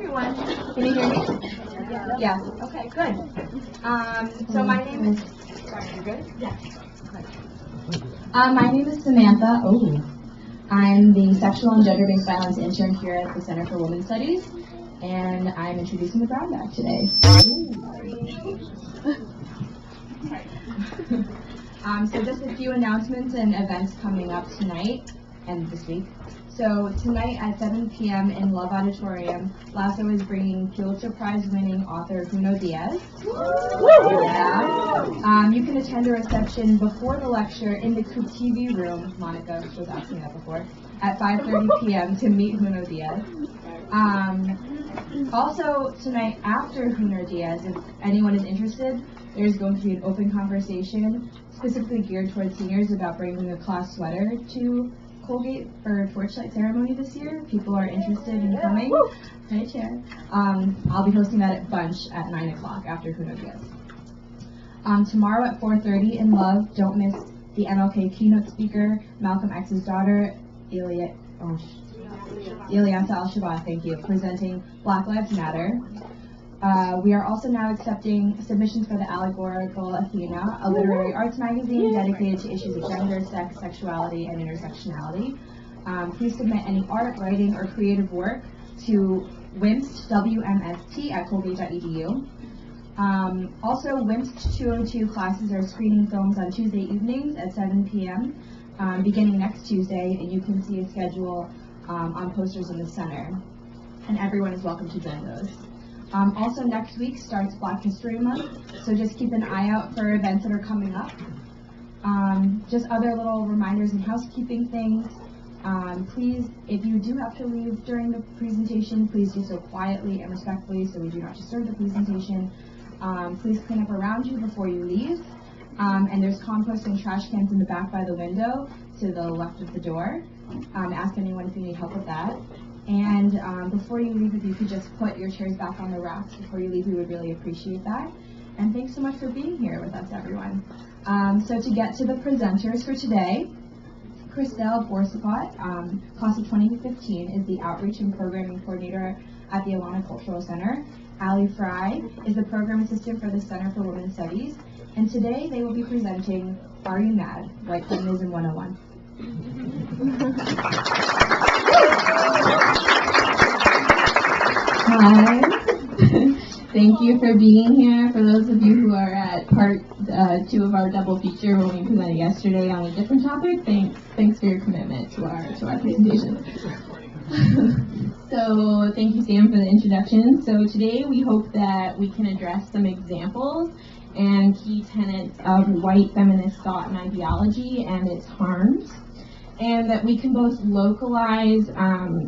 everyone. Can you hear me? Yes. Okay, good. So my name is... Sorry, you're good? Yeah. My name is Samantha. I'm the Sexual and Gender-Based Violence Intern here at the Center for Women's Studies, and I'm introducing the Brown Bag today. So just a few announcements and events coming up tonight and this week. So tonight at 7 p.m. in Love Auditorium, Lasso is bringing Pulitzer Prize-winning author Junot Diaz. Yeah. You can attend a reception before the lecture in the Coop TV room. Monica was asking that before. At 5:30 p.m. to meet Junot Diaz. Also tonight after Junot Diaz, if anyone is interested, there's going to be an open conversation specifically geared towards seniors about bringing a class sweater to Colgate for Torchlight ceremony this year. People are interested in coming. Hi, Chair. I'll be hosting that at Bunch at 9 o'clock after Junot Diaz. Tomorrow at 4:30 in Love, don't miss the MLK keynote speaker, Malcolm X's daughter, Ilyasa Al-Shabaab, thank you, presenting Black Lives Matter. We are also now accepting submissions for the Allegorical Athena, a literary arts magazine dedicated to issues of gender, sex, sexuality, and intersectionality. Please submit any art, writing, or creative work to WMST, WMST at Colgate.edu. Also, WMST 202 classes are screening films on Tuesday evenings at 7 p.m. Beginning next Tuesday, and you can see a schedule on posters in the center. And everyone is welcome to join those. Also, next week starts Black History Month, so just keep an eye out for events that are coming up. Just other little reminders and housekeeping things. Please, if you do have to leave during the presentation, please do so quietly and respectfully so we do not disturb the presentation. Please clean up around you before you leave. And there's compost and trash cans in the back by the window to the left of the door. Ask anyone if you need help with that. And before you leave, if you could just put your chairs back on the racks before you leave, we would really appreciate that. And thanks so much for being here with us, everyone. So to get to the presenters for today, Christelle Boursiquot, class of 2015, is the Outreach and Programming Coordinator at the ALANA Cultural Center. Allie Fry is the Program Assistant for the Center for Women's Studies. And today they will be presenting Are You Mad? White Feminism 101. Hi. Thank you for being here. For those of you who are at part 2 of our double feature when we presented yesterday on a different topic, thanks for your commitment to our presentation. So thank you, Sam, for the introduction. So today we hope that we can address some examples and key tenets of white feminist thought and ideology and its harms, and that we can both localize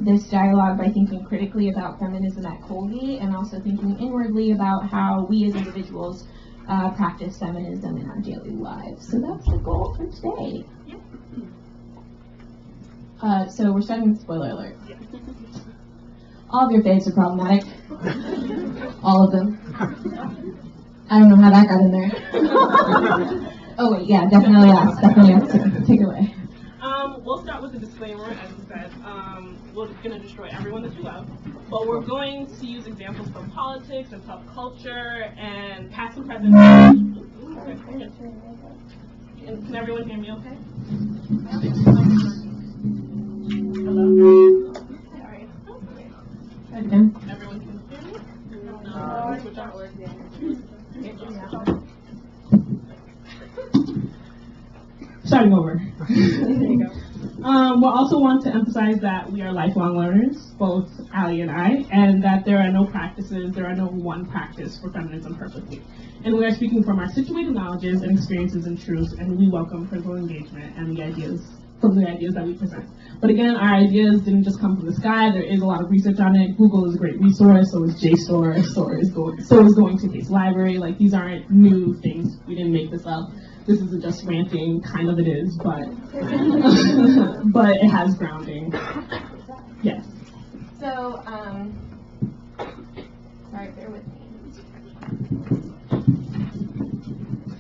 this dialogue by thinking critically about feminism at Colgate and also thinking inwardly about how we as individuals practice feminism in our daily lives. So that's the goal for today. So we're starting with spoiler alert. All of your faves are problematic. All of them. I don't know how that got in there. Oh wait, yeah, definitely us. Take it away. We'll start with the disclaimer, as you said. We're going to destroy everyone that you love, but we're going to use examples from politics and pop culture and past and present. Can everyone hear me okay? Hello? Sorry. Okay. Everyone can hear me? No. Switch off. Starting over. There you go. We'll also want to emphasize that we are lifelong learners, both Allie and I, and that there are no one practice for feminism perfectly. And we are speaking from our situated knowledges and experiences and truths, and we welcome critical engagement and the ideas that we present. But again, our ideas didn't just come from the sky. There is a lot of research on it. Google is a great resource, so is JSTOR, so is Going to Case Library. Like, these aren't new things. We didn't make this up. This isn't just ranting, kind of it is, but but it has grounding. Yes. So, sorry, bear with me.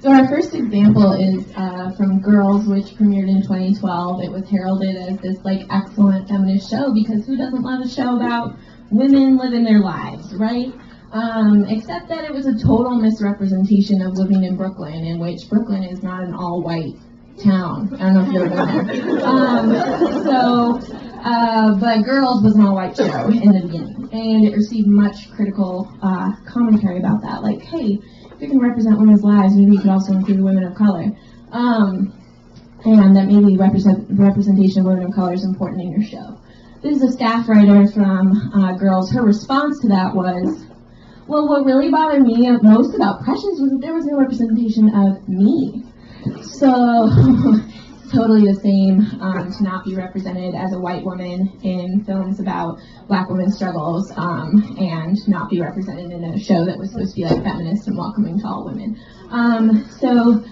So our first example is from Girls, which premiered in 2012. It was heralded as this excellent feminist show because who doesn't love a show about women living their lives, right? Except that it was a total misrepresentation of living in Brooklyn, in which Brooklyn is not an all-white town. I don't know if you've ever been there. But Girls was an all-white show in the beginning, and it received much critical commentary about that. Like, hey, if you're going to represent women's lives, maybe you could also include women of color. And that maybe representation of women of color is important in your show. This is a staff writer from Girls. Her response to that was, well, what really bothered me most about Precious was that there was no representation of me. So, totally the same to not be represented as a white woman in films about black women's struggles, and not be represented in a show that was supposed to be like feminist and welcoming to all women. So,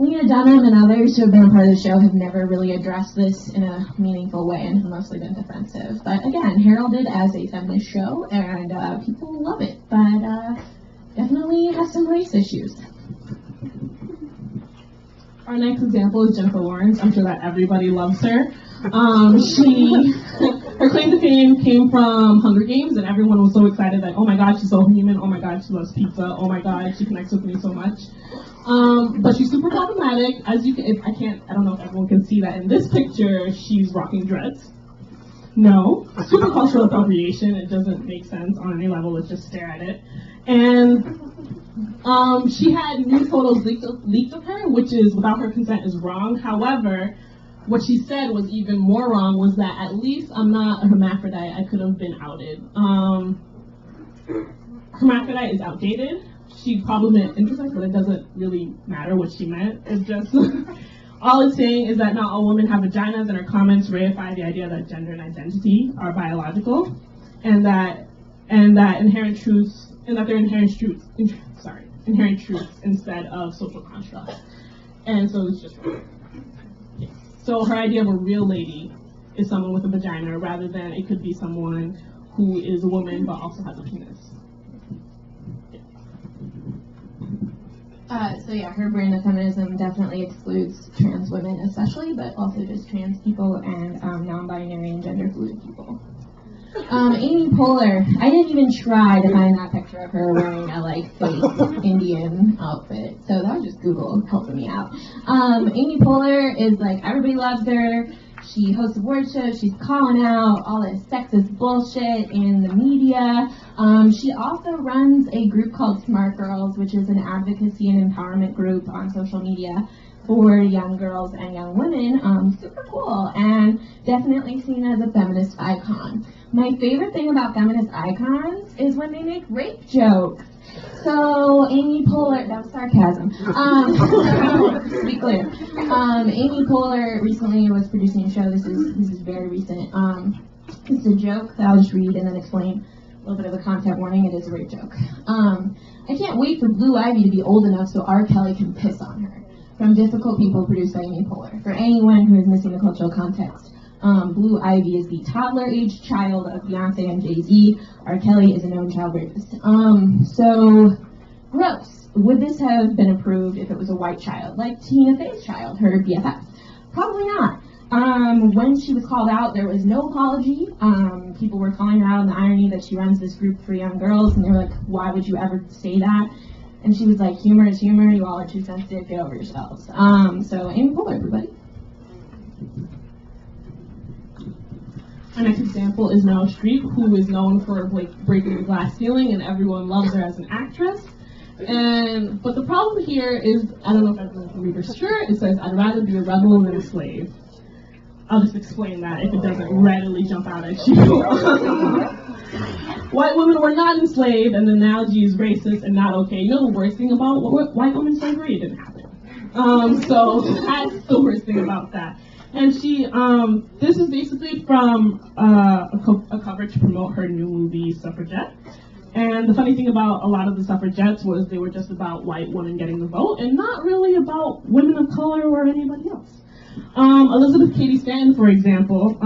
Lena Dunham and others who have been a part of the show have never really addressed this in a meaningful way and have mostly been defensive. But again, heralded as a feminist show, and people love it, but definitely has some race issues. Our next example is Jennifer Lawrence. I'm sure that everybody loves her. Her claim to fame came from Hunger Games, and everyone was so excited that, oh my God, she's so human, oh my God, she loves pizza, oh my God, she connects with me so much. But she's super problematic. As you can, I don't know if everyone can see that in this picture, she's rocking dreads. No, super cultural appropriation. It doesn't make sense on any level. Let's just stare at it. And she had nude photos leaked of her, which is, without her consent, is wrong. However, what she said was even more wrong, was that at least I'm not a hermaphrodite. I could have been outed. Hermaphrodite is outdated. She probably meant intersex, but it doesn't really matter what she meant. It's just, all it's saying is that not all women have vaginas, and her comments reify the idea that gender and identity are biological, and that inherent truths instead of social constructs. And so it's just wrong. Yeah. So her idea of a real lady is someone with a vagina, rather than it could be someone who is a woman but also has a penis. So yeah, her brand of feminism definitely excludes trans women especially, but also just trans people and non-binary and gender fluid people. Amy Poehler, I didn't even try to find that picture of her wearing a fake Indian outfit, so that was just Google helping me out. Amy Poehler is everybody loves her. She hosts award shows, she's calling out all this sexist bullshit in the media. She also runs a group called Smart Girls, which is an advocacy and empowerment group on social media for young girls and young women. Super cool, and definitely seen as a feminist icon. My favorite thing about feminist icons is when they make rape jokes. So Amy Poehler, that was sarcasm. To be clear, Amy Poehler recently was producing a show. This is very recent. It's a joke that I'll just read and then explain. A little bit of a content warning. It is a rape joke. I can't wait for Blue Ivy to be old enough so R. Kelly can piss on her. From Difficult People, produced by Amy Poehler. For anyone who is missing the cultural context, Blue Ivy is the toddler-aged child of Beyonce and Jay-Z. R. Kelly is a known child rapist. So, gross. Would this have been approved if it was a white child, like Tina Fey's child, her BFF? Probably not. When she was called out, there was no apology. People were calling her out on the irony that she runs this group for young girls, and they were like, why would you ever say that? And she was like, humor is humor, you all are too sensitive, get over yourselves. So Amy Poehler, everybody. Our next example is Meryl Streep, who is known for breaking the glass ceiling, and everyone loves her as an actress. But the problem here is, I don't know if everyone can read her shirt, it says, I'd rather be a rebel than a slave. I'll just explain that if it doesn't readily jump out at you. White women were not enslaved, and the analogy is racist and not okay. You know the worst thing about white women's slavery? It didn't happen. So that's the worst thing about that. And she, this is basically from a cover to promote her new movie, Suffragette. And the funny thing about a lot of the suffragettes was they were just about white women getting the vote and not really about women of color or anybody else. Elizabeth Cady Stanton, for example,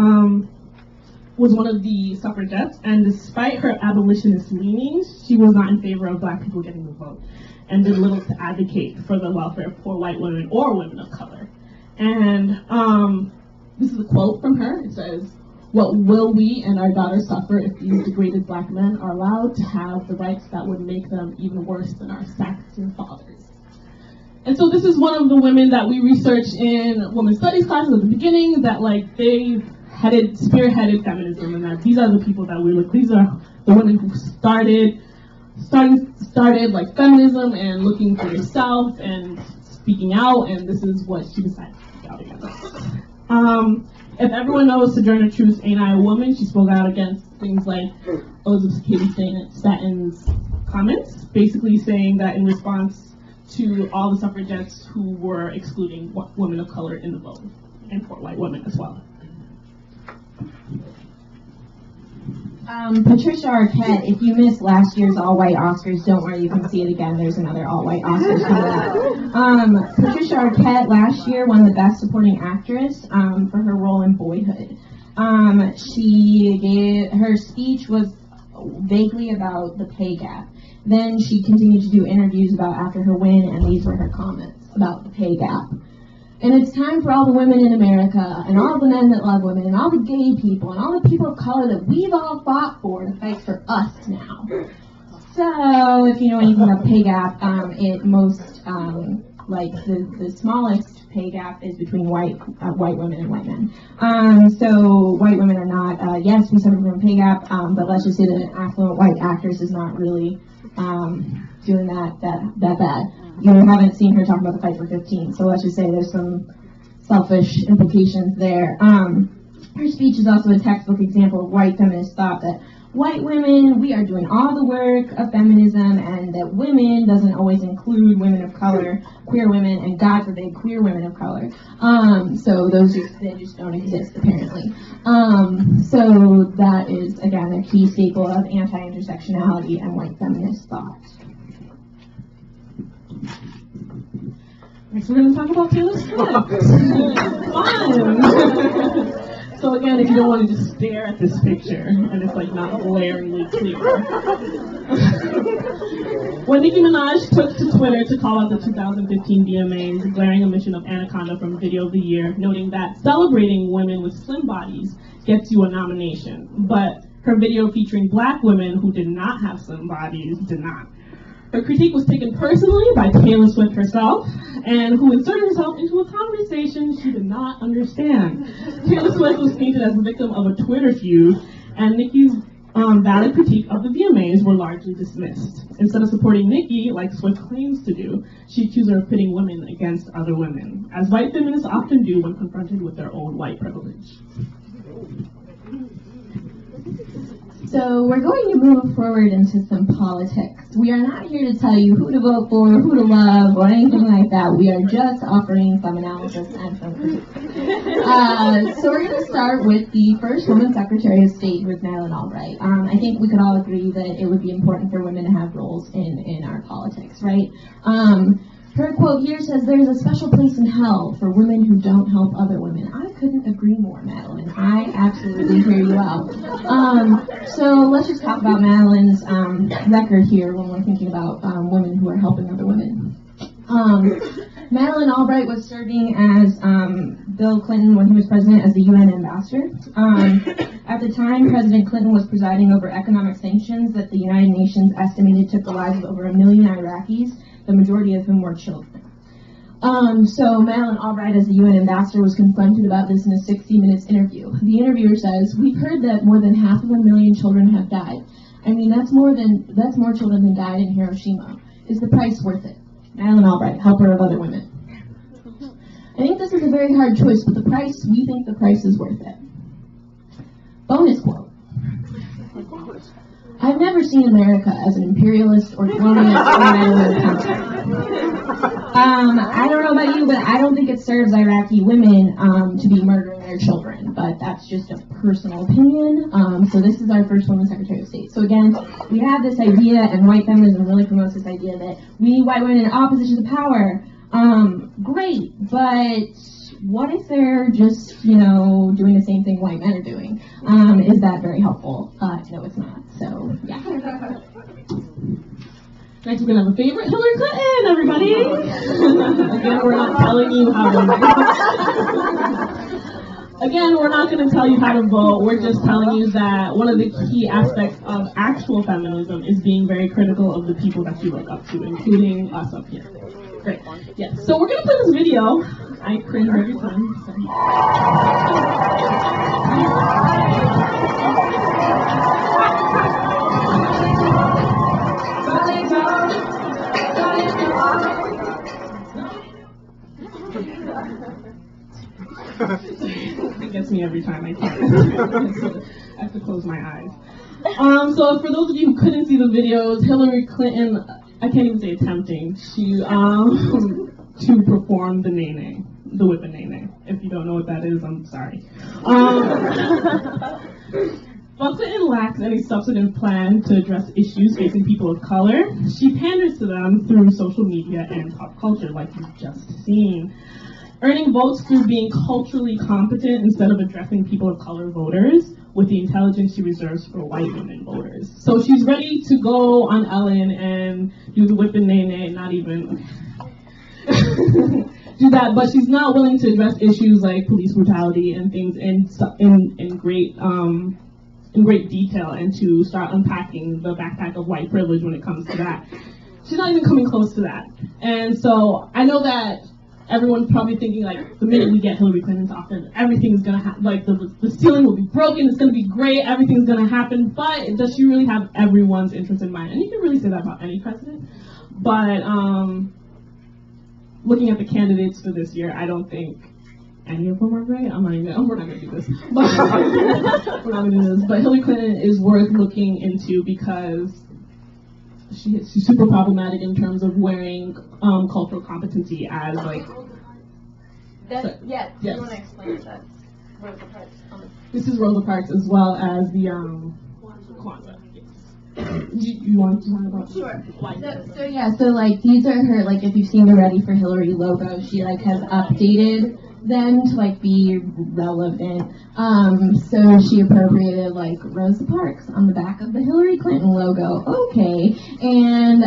was one of the suffragettes, and despite her abolitionist leanings, she was not in favor of black people getting the vote and did little to advocate for the welfare of poor white women or women of color. And this is a quote from her. It says, What will we and our daughters suffer if these degraded black men are allowed to have the rights that would make them even worse than our Saxon fathers? And so this is one of the women that we researched in women's studies classes at the beginning, that like they spearheaded feminism, and that these are the people that we look. These are the women who started like feminism and looking for yourself and speaking out, and this is what she decided to speak out against. If everyone knows Sojourner Truth's Ain't I a Woman, she spoke out against things like Elizabeth Cady Stanton's comments, basically saying that in response to all the suffragettes who were excluding women of color in the vote, and for white women as well. Patricia Arquette, if you missed last year's all-white Oscars, don't worry, you can see it again. There's another all-white Oscars coming up. Patricia Arquette last year won the Best Supporting Actress for her role in Boyhood. Her speech was vaguely about the pay gap. Then she continued to do interviews about after her win, and these were her comments about the pay gap. And it's time for all the women in America, and all the men that love women, and all the gay people, and all the people of color that we've all fought for to fight for us now. So, if you know anything about the pay gap, the smallest pay gap is between white women and white men. So white women are not, yes, we suffer from a pay gap, but let's just say that an affluent white actress is not really doing that bad. You haven't seen her talk about the fight for 15, so let's just say there's some selfish implications there. Her speech is also a textbook example of white feminist thought that white women, we are doing all the work of feminism, and that women doesn't always include women of color, queer women, and God forbid, queer women of color. So they just don't exist, apparently. So that is, again, a key staple of anti-intersectionality and white feminist thought. Next, we're going to talk about Taylor Swift. Fun! So again, if you don't want to just stare at this picture, and it's like not glaringly clear. When Nicki Minaj took to Twitter to call out the 2015 VMA's glaring omission of Anaconda from Video of the Year, noting that celebrating women with slim bodies gets you a nomination, but her video featuring black women who did not have slim bodies did not. Her critique was taken personally by Taylor Swift herself, and who inserted herself into a conversation she did not understand. Taylor Swift was painted as the victim of a Twitter feud, and Nicki's valid critique of the VMAs were largely dismissed. Instead of supporting Nicki, like Swift claims to do, she accused her of pitting women against other women, as white feminists often do when confronted with their own white privilege. So we're going to move forward into some politics. We are not here to tell you who to vote for, who to love, or anything like that. We are just offering some analysis and some critique. So we're going to start with the first woman Secretary of State, who is Madeleine Albright. I think we could all agree that it would be important for women to have roles in our politics, right? Her quote here says, "There's a special place in hell for women who don't help other women." I couldn't agree more, Madeleine. I absolutely hear you out. So let's just talk about Madeleine's record here when we're thinking about women who are helping other women. Madeleine Albright was serving as Bill Clinton, when he was president, as the UN ambassador. At the time, President Clinton was presiding over economic sanctions that the United Nations estimated took the lives of over 1 million Iraqis, the majority of whom were children. So Madeleine Albright, as the UN ambassador, was confronted about this in a 60 Minutes interview. The interviewer says, "We've heard that more than 500,000 children have died. I mean, that's more children than died in Hiroshima. Is the price worth it?" Madeleine Albright, helper of other women. "I think this is a very hard choice, but we think the price is worth it." Bonus quote. "I've never seen America as an imperialist or colonialist country. I don't know about you, but I don't think it serves Iraqi women to be murdering their children, but that's just a personal opinion." So this is our first woman Secretary of State. So again, we have this idea, and white feminism really promotes this idea that we need white women in all positions of power. Great, but what if they're just, doing the same thing white men are doing? Is that very helpful? No, it's not. So, yeah. Next, we're going to have a favorite, Hillary Clinton, everybody. Again, we're not telling you how to Again, we're not going to tell you how to vote. We're just telling you that one of the key aspects of actual feminism is being very critical of the people that you look up to, including us up here. Great. Yes. So we're going to play this video. I cringe every time. It gets me every time. I can't. I have to close my eyes. So for those of you who couldn't see the videos, Hillary Clinton, I can't even say attempting to perform the nene, the whipping nene. If you don't know what that is, I'm sorry. While Clinton lacks any substantive plan to address issues facing people of color, she panders to them through social media and pop culture, like you've just seen, earning votes through being culturally competent instead of addressing people of color voters with the intelligence she reserves for white women voters. So she's ready to go on Ellen and do the whipping nene, not even do that, but she's not willing to address issues like police brutality and things in great detail, and to start unpacking the backpack of white privilege when it comes to that. She's not even coming close to that. And so I know that everyone's probably thinking, like, the minute we get Hillary Clinton's office, everything's gonna happen, like, the ceiling will be broken, it's gonna be great, everything's gonna happen, but does she really have everyone's interest in mind? And you can really say that about any president, but looking at the candidates for this year, I don't think any of them are great. we're not gonna do this, but we're not gonna do this, but Hillary Clinton is worth looking into because she's super problematic in terms of wearing cultural competency as, like... Yes. Yes. You want to explain that? Rosa Parks. This is Rosa Parks as well as the Kwanzaa. Yes. You want to talk about this? Sure. So like these are her, like, if you've seen the Ready for Hillary logo, she like has updated them to like be relevant. So she appropriated like Rosa Parks on the back of the Hillary Clinton logo. Okay. And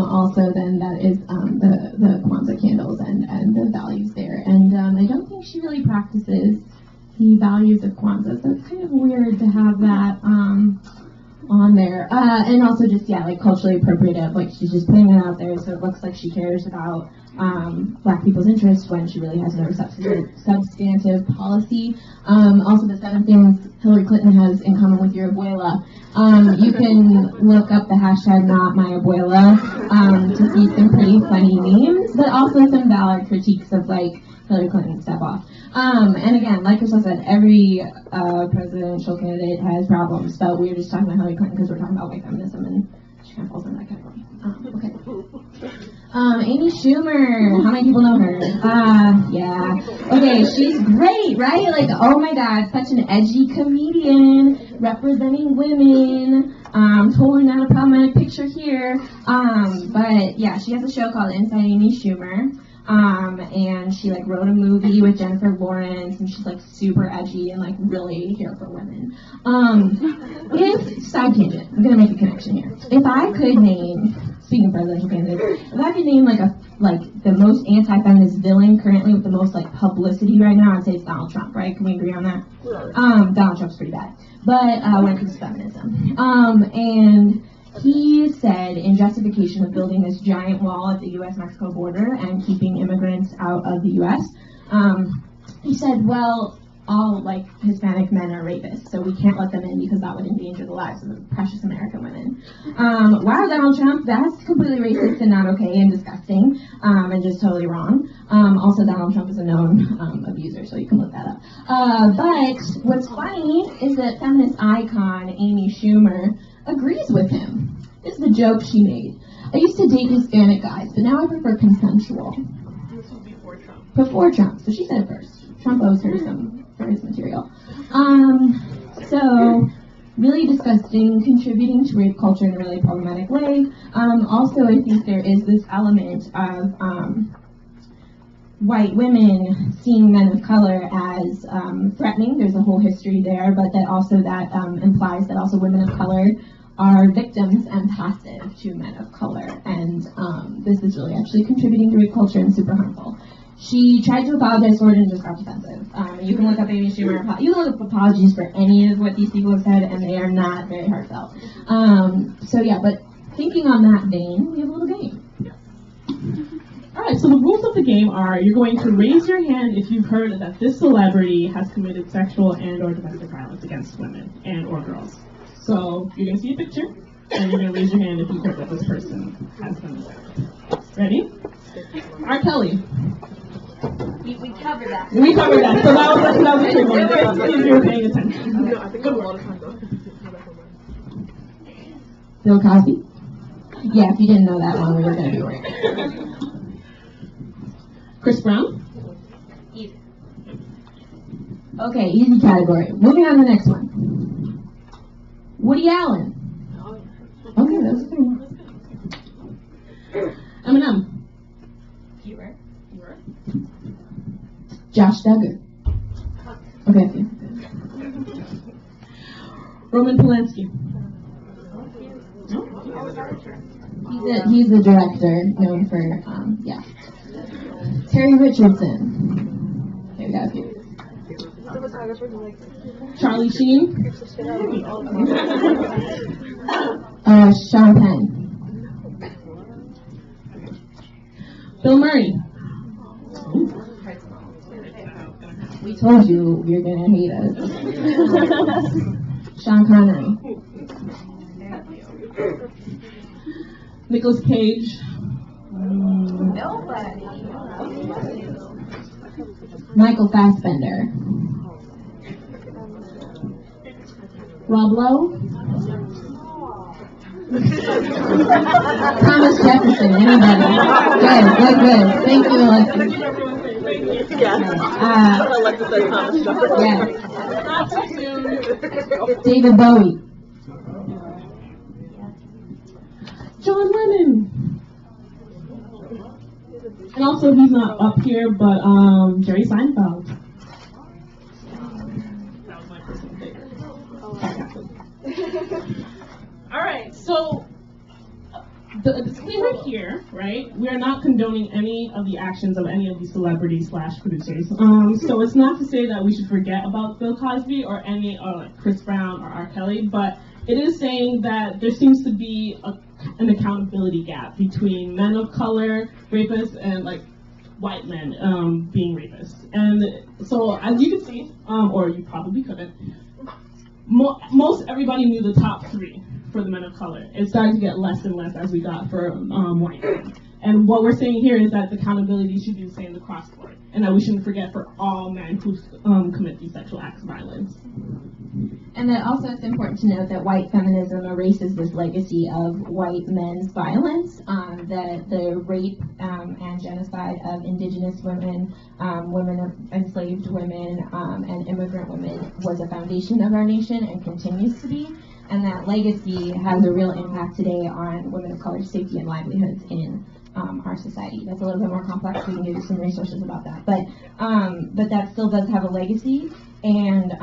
also then that is the Kwanzaa candles and the values there. And I don't think she really practices the values of Kwanzaa, so it's kind of weird to have that on there. And also just, yeah, like culturally appropriative, like she's just putting it out there so it looks like she cares about black people's interests when she really has no substantive policy. Also the 7 things Hillary Clinton has in common with your abuela. You can look up the hashtag not my abuela to see some pretty funny memes, but also some valid critiques of like Hillary Clinton step off. And again, like Christelle said, every presidential candidate has problems, but we were just talking about Hillary Clinton because we're talking about white feminism, and she kind of falls in that category. Okay. Amy Schumer, how many people know her? Yeah. Okay, she's great, right? Like, oh my God, such an edgy comedian, representing women. Totally not a problematic picture here. But yeah, she has a show called Inside Amy Schumer. And she like wrote a movie with Jennifer Lawrence, and she's like super edgy and like really here for women. Side tangent, I'm gonna make a connection here. If I could name, speaking of presidential candidates, if I could name like the most anti-feminist villain currently with the most like publicity right now, I'd say it's Donald Trump, right? Can we agree on that? Donald Trump's pretty bad. But when it comes to feminism, and he said, in justification of building this giant wall at the U.S.-Mexico border and keeping immigrants out of the U.S., he said, well, all, like, Hispanic men are rapists, so we can't let them in because that would endanger the lives of the precious American women. Wow, Donald Trump, that's completely racist and not okay and disgusting, and just totally wrong. Also, Donald Trump is a known abuser, so you can look that up. But what's funny is that feminist icon Amy Schumer agrees with him. This is the joke she made. I used to date Hispanic guys, but now I prefer consensual. This was before Trump. Before Trump, so she said it first. Trump owes her some for his material. So, really disgusting, contributing to rape culture in a really problematic way. Also, I think there is this element of white women seeing men of color as threatening. There's a whole history there, but that also that implies that also women of color are victims and passive to men of color, and this is really actually contributing to rape culture and super harmful. She tried to apologize for it and just got defensive. You can look up Amy Schumer. You can look up apologies for any of what these people have said, and they are not very heartfelt. So yeah, but thinking on that vein, we have a little game. Alright, so the rules of the game are you're going to raise your hand if you've heard that this celebrity has committed sexual and or domestic violence against women and or girls. So you're going to see a picture, and you're going to raise your hand if you've heard that this person has done that. Ready? R. Kelly. We covered that. We covered that, so that was a trick one, if you were paying attention. No, I think a lot of time though. Bill Cosby? Yeah, if you didn't know that one, we were going to be worried. Chris Brown. Easy. Okay, easy category. Moving on to the next one. Woody Allen. Okay, that's a good one. Eminem. Fewer. Josh Duggar. Okay. Roman Polanski. He's the director known for, yeah. Terry Richardson. Okay, we got a few. Charlie Sheen. Sean Penn. Bill Murray. We told you you're gonna hate us. Sean Connery. Nicolas Cage. Nobody. Michael Fassbender. Rob Lowe. Thomas Jefferson. Anybody? Good. Thank you, Alexis. Alexis said Thomas Jefferson. Yes. David Bowie. John Lennon. And also, he's not up here, but Jerry Seinfeld. That was my personal favorite. All right, so the disclaimer here, right? We are not condoning any of the actions of any of these celebrities / producers. So it's not to say that we should forget about Bill Cosby or any like Chris Brown or R. Kelly, but it is saying that there seems to be an accountability gap between men of color, rapists, and like white men being rapists. And so as you can see, or you probably couldn't, most everybody knew the top 3 for the men of color. It started to get less and less as we got for white men. And what we're saying here is that the accountability should be the same across the board, and that we shouldn't forget for all men who commit these sexual acts of violence. And that also it's important to note that white feminism erases this legacy of white men's violence, that the rape and genocide of indigenous women, enslaved women, and immigrant women was a foundation of our nation and continues to be. And that legacy has a real impact today on women of color safety and livelihoods in our society. That's a little bit more complex. We can give you some resources about that. But that still does have a legacy. And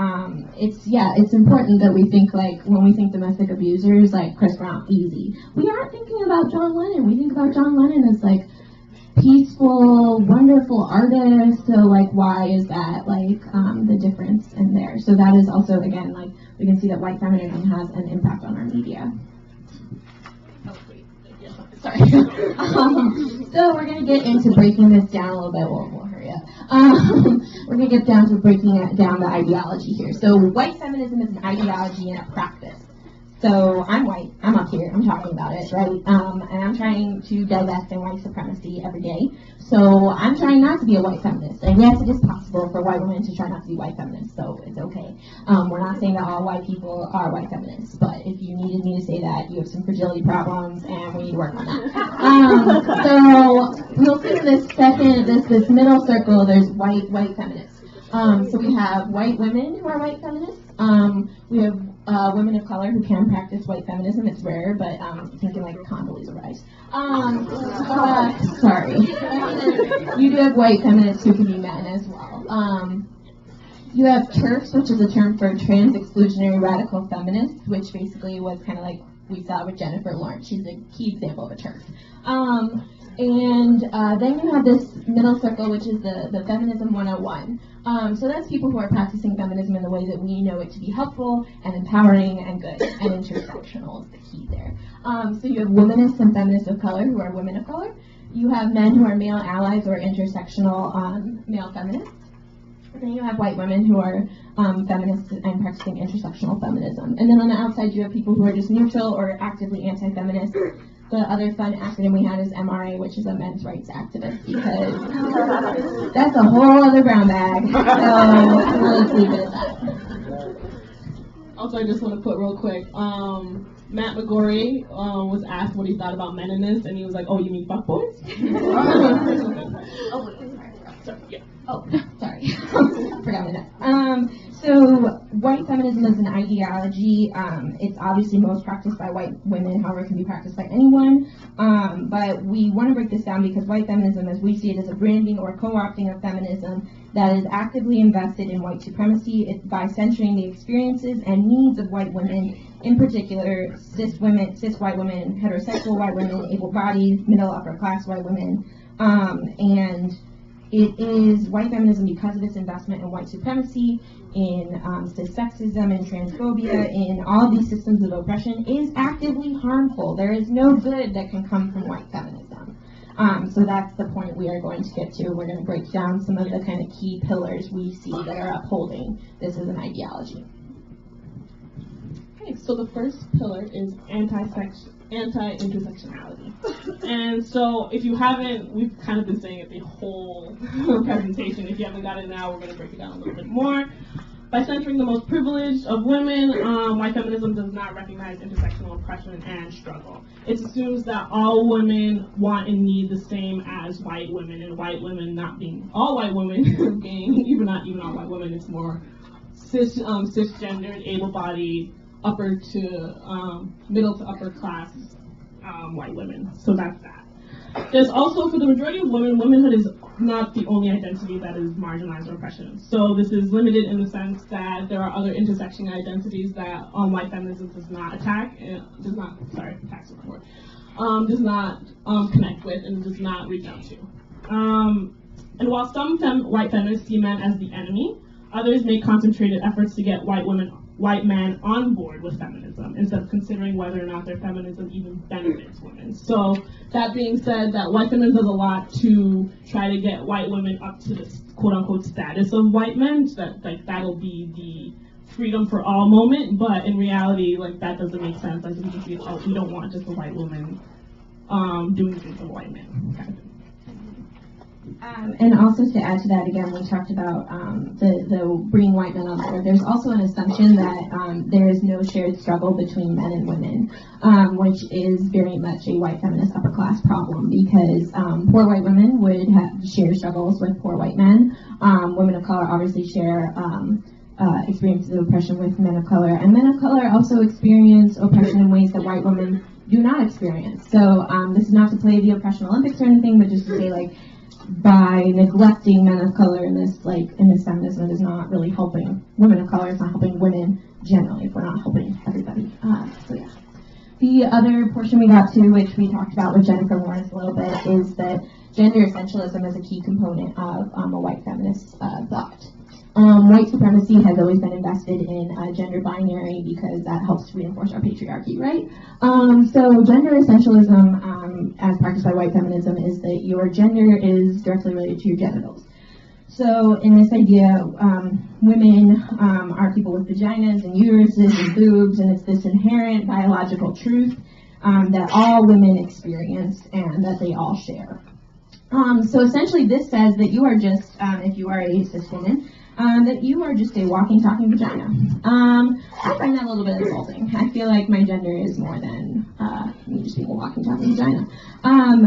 it's important that we think, like, when we think domestic abusers, like Chris Brown, easy. We aren't thinking about John Lennon. We think about John Lennon as, like, peaceful, wonderful artist. So, like, why is that, like, the difference in there? So that is also, again, like, we can see that white feminism has an impact on our media. Sorry. So we're going to get into breaking this down a little bit. We'll hurry up. We're going to get down to breaking down the ideology here. So white feminism is an ideology and a practice. So I'm white. I'm up here. I'm talking about it, right? And I'm trying to divest in white supremacy every day. So I'm trying not to be a white feminist. And yes, it is possible for white women to try not to be white feminists. So it's okay. We're not saying that all white people are white feminists. But if you needed me to say that, you have some fragility problems, and we need to work on that. So you'll see in this middle circle, there's white feminists. So we have white women who are white feminists. We have women of color who can practice white feminism. It's rare, but thinking like Condoleezza Rice. Sorry. You do have white feminists who can be men as well. You have TERFs, which is a term for trans exclusionary radical feminists, which basically was kind of like we saw with Jennifer Lawrence. She's a key example of a TERF. And then you have this middle circle, which is the Feminism 101. So that's people who are practicing feminism in the way that we know it to be helpful and empowering and good and intersectional is the key there. So you have womanists and feminists of color who are women of color. You have men who are male allies or intersectional male feminists. And then you have white women who are feminists and practicing intersectional feminism. And then on the outside you have people who are just neutral or actively anti-feminist. The other fun acronym we had is MRA, which is a men's rights activist, because that's a whole other brown bag. So let's leave it at that. Also, I just want to put real quick, Matt McGorry was asked what he thought about meninist, and he was like, "Oh, you mean fuckboys?" Sorry. Forgot my notes. So white feminism is an ideology. It's obviously most practiced by white women, however it can be practiced by anyone. But we want to break this down because white feminism, as we see it, is a branding or co-opting of feminism that is actively invested in white supremacy by censoring the experiences and needs of white women, in particular cis white women, heterosexual white women, able-bodied, middle upper class white women, and it is white feminism because of its investment in white supremacy, in cis-sexism, in transphobia, in all of these systems of oppression, is actively harmful. There is no good that can come from white feminism. So that's the point we are going to get to. We're going to break down some of the kind of key pillars we see that are upholding this as an ideology. Okay, so the first pillar is anti-intersectionality. And so if you haven't, we've kind of been saying it the whole presentation. If you haven't got it now, we're going to break it down a little bit more. By centering the most privileged of women, white feminism does not recognize intersectional oppression and struggle. It assumes that all women want and need the same as white women, and white women not being all white women, being not even all white women, it's more cisgendered, able-bodied, upper to middle to upper class white women. So that's that. There's also, for the majority of women, womanhood is not the only identity that is marginalized or oppression. So this is limited in the sense that there are other intersecting identities that white feminism does not attack, does not connect with and does not reach out to. And while some white feminists see men as the enemy, others make concentrated efforts to get white men on board with feminism instead of considering whether or not their feminism even benefits women. So that being said, that white feminism does a lot to try to get white women up to this quote-unquote status of white men, that that'll be the freedom for all moment, but in reality, that doesn't make sense. We don't want just a white woman doing things for white men. Kind of thing. And also to add to that, again, we talked about the bringing white men on board. There's also an assumption that there is no shared struggle between men and women, which is very much a white feminist upper class problem because poor white women would share struggles with poor white men. Women of color obviously share experiences of oppression with men of color, and men of color also experience oppression in ways that white women do not experience. So this is not to play the oppression Olympics or anything, but just to say by neglecting men of color in this feminism, it is not really helping women of color. It's not helping women generally if we're not helping everybody. So yeah. The other portion we got to, which we talked about with Jennifer Lawrence a little bit, is that gender essentialism is a key component of a white feminist thought. White supremacy has always been invested in gender binary because that helps reinforce our patriarchy, right? So gender essentialism, as practiced by white feminism, is that your gender is directly related to your genitals. So in this idea, women are people with vaginas and uteruses and boobs, and it's this inherent biological truth that all women experience and that they all share. So essentially this says that you are just, if you are a cis woman, that you are just a walking, talking vagina. I find that a little bit insulting. I feel like my gender is more than me just being a walking, talking vagina.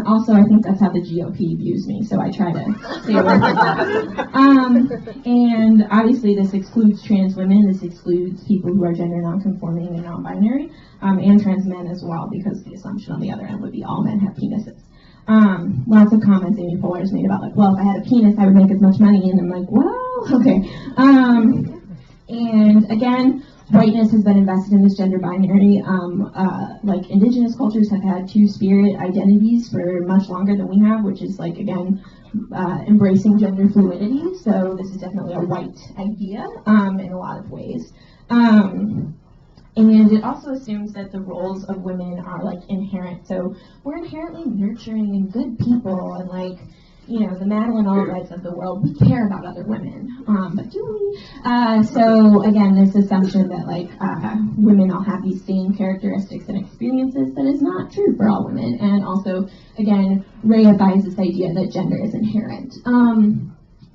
Also, I think that's how the GOP views me, so I try to stay away from that. And obviously this excludes trans women, this excludes people who are gender non-conforming and non-binary, and trans men as well, because the assumption on the other end would be all men have penises. Lots of comments Amy Poehler has made about well, if I had a penis, I would make as much money, and I'm like, well, okay. And again, whiteness has been invested in this gender binary. Like indigenous cultures have had two-spirit identities for much longer than we have, which is like, again, embracing gender fluidity. So this is definitely a white idea in a lot of ways. And it also assumes that the roles of women are like inherent. So we're inherently nurturing and good people, and like, you know, the Madeline Albrights of the world, we care about other women. But do we? So again, this assumption that like women all have these same characteristics and experiences, that is not true for all women. And also, again, reifies this idea that gender is inherent.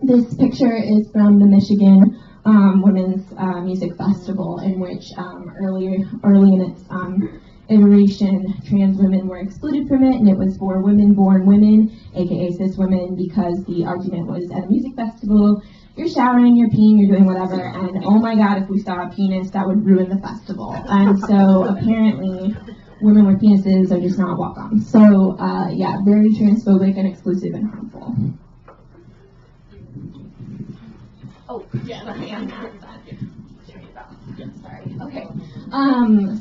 This picture is from the Michigan Women's Music Festival, in which early in its iteration, trans women were excluded from it, and it was for women-born women, aka cis women, because the argument was at a music festival, you're showering, you're peeing, you're doing whatever, and oh my god, if we saw a penis, that would ruin the festival. And so apparently, women with penises are just not welcome. So yeah, very transphobic and exclusive and harmful. Oh, yeah, sorry, I'm not done. Sorry. Okay.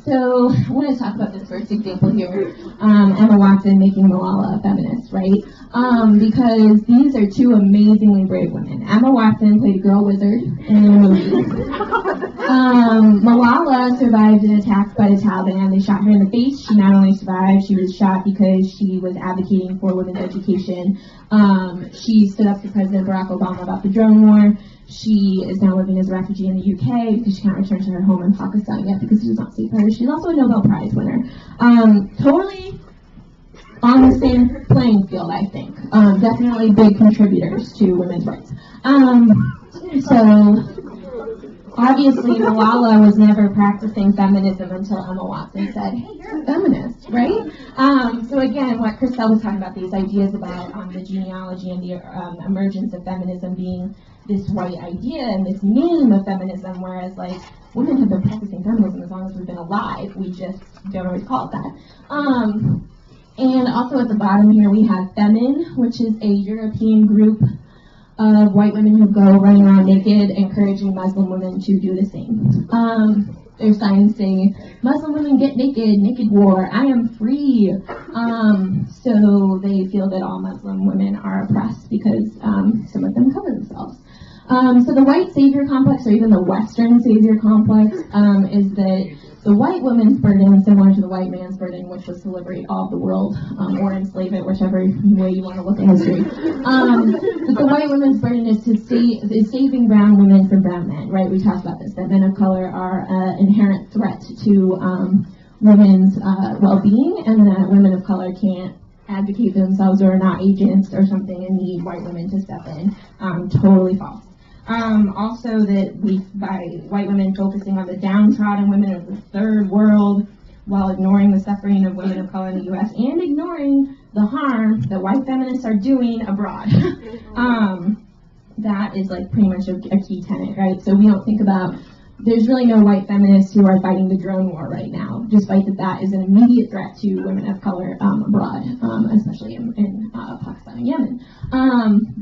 So I want to talk about this first example here. Emma Watson making Malala a feminist, right? Because these are two amazingly brave women. Emma Watson played a girl wizard in the movie. Malala survived an attack by the Taliban. They shot her in the face. She not only survived, she was shot because she was advocating for women's education. She stood up to President Barack Obama about the drone war. She is now living as a refugee in the UK because she can't return to her home in Pakistan yet because it does not suit her. She's also a Nobel Prize winner. Totally on the same playing field, I think. Definitely big contributors to women's rights. So obviously Malala was never practicing feminism until Emma Watson said, hey, you're a feminist, right? So again, what Christelle was talking about, these ideas about the genealogy and the emergence of feminism being this white idea and this meme of feminism, whereas like women have been practicing feminism as long as we've been alive, we just don't always call it that. And also at the bottom here we have Femin, which is a European group of white women who go running around naked, encouraging Muslim women to do the same. There's signs saying, Muslim women get naked, naked war, I am free. So they feel that all Muslim women are oppressed because some of them cover themselves. So the white savior complex, or even the Western savior complex, is that the white woman's burden, similar to the white man's burden, which was to liberate all of the world, or enslave it, whichever way you want to look at history. But the white woman's burden is saving brown women from brown men, right? We talked about this, that men of color are an inherent threat to women's well-being, and that women of color can't advocate for themselves or are not agents or something and need white women to step in. Totally false. Also that by white women focusing on the downtrodden women of the third world while ignoring the suffering of women of color in the U.S. and ignoring the harm that white feminists are doing abroad. That is like pretty much a key tenet, right? So we don't think about, there's really no white feminists who are fighting the drone war right now, despite that is an immediate threat to women of color abroad, especially in Pakistan and Yemen.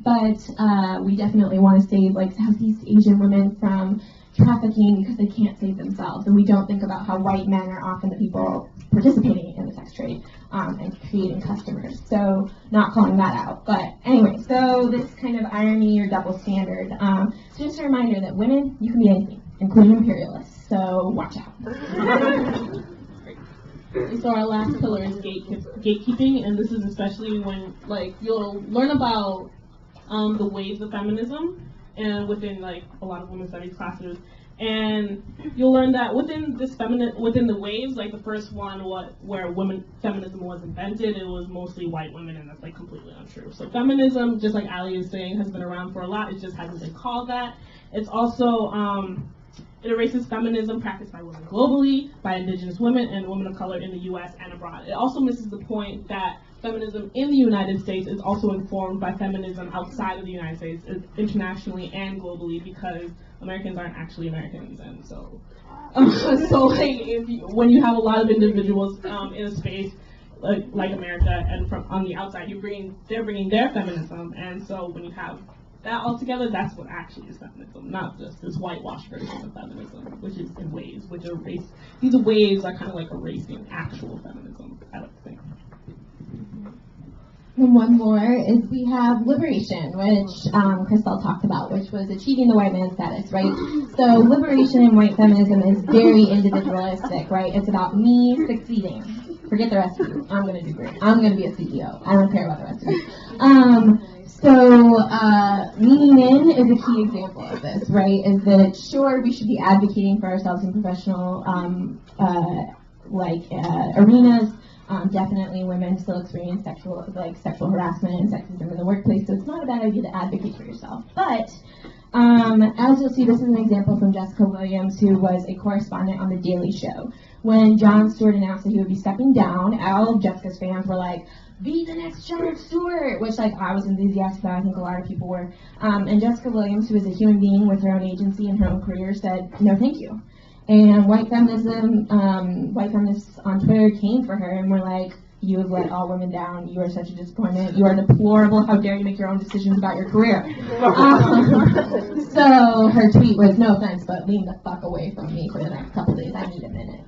But we definitely want to save like Southeast Asian women from trafficking because they can't save themselves. And we don't think about how white men are often the people participating in the sex trade and creating customers. So not calling that out. But anyway, so this kind of irony or double standard. So just a reminder that women, you can be anything, including imperialists. So watch out. So our last pillar is gatekeeping, and this is especially when like you'll learn about the waves of feminism, and within like a lot of women's studies classes, and you'll learn that within the waves, like the first one, where feminism was invented, it was mostly white women, and that's like completely untrue. So feminism, just like Allie is saying, has been around for a lot. It just hasn't been called that. It's also it erases feminism practiced by women globally, by indigenous women, and women of color in the U.S. and abroad. It also misses the point that feminism in the United States is also informed by feminism outside of the United States, internationally and globally, because Americans aren't actually Americans, and so like when you have a lot of individuals in a space like America, and from on the outside, they're bringing their feminism, and so when you have that altogether, that's what actually is feminism, not just this whitewashed version of feminism, which is in waves, which are these waves are kind of like erasing actual feminism, I like to think. And one more is we have liberation, which Christelle talked about, which was achieving the white man status, right? So liberation in white feminism is very individualistic, right? It's about me succeeding. Forget the rest of you. I'm going to do great. I'm going to be a CEO. I don't care about the rest of you. Leaning in is a key example of this, right? Is that, sure, we should be advocating for ourselves in professional arenas. Definitely women still experience sexual harassment and sexism in the workplace, so it's not a bad idea to advocate for yourself. But as you'll see, this is an example from Jessica Williams, who was a correspondent on The Daily Show. When Jon Stewart announced that he would be stepping down, all of Jessica's fans were like, be the next Jon Stewart, which I was enthusiastic about. I think a lot of people were. And Jessica Williams, who is a human being with her own agency and her own career, said, no, thank you. And white feminists on Twitter came for her and were like, you have let all women down. You are such a disappointment. You are deplorable. How dare you make your own decisions about your career? So her tweet was, no offense, but lean the fuck away from me for the next couple days. I need a minute.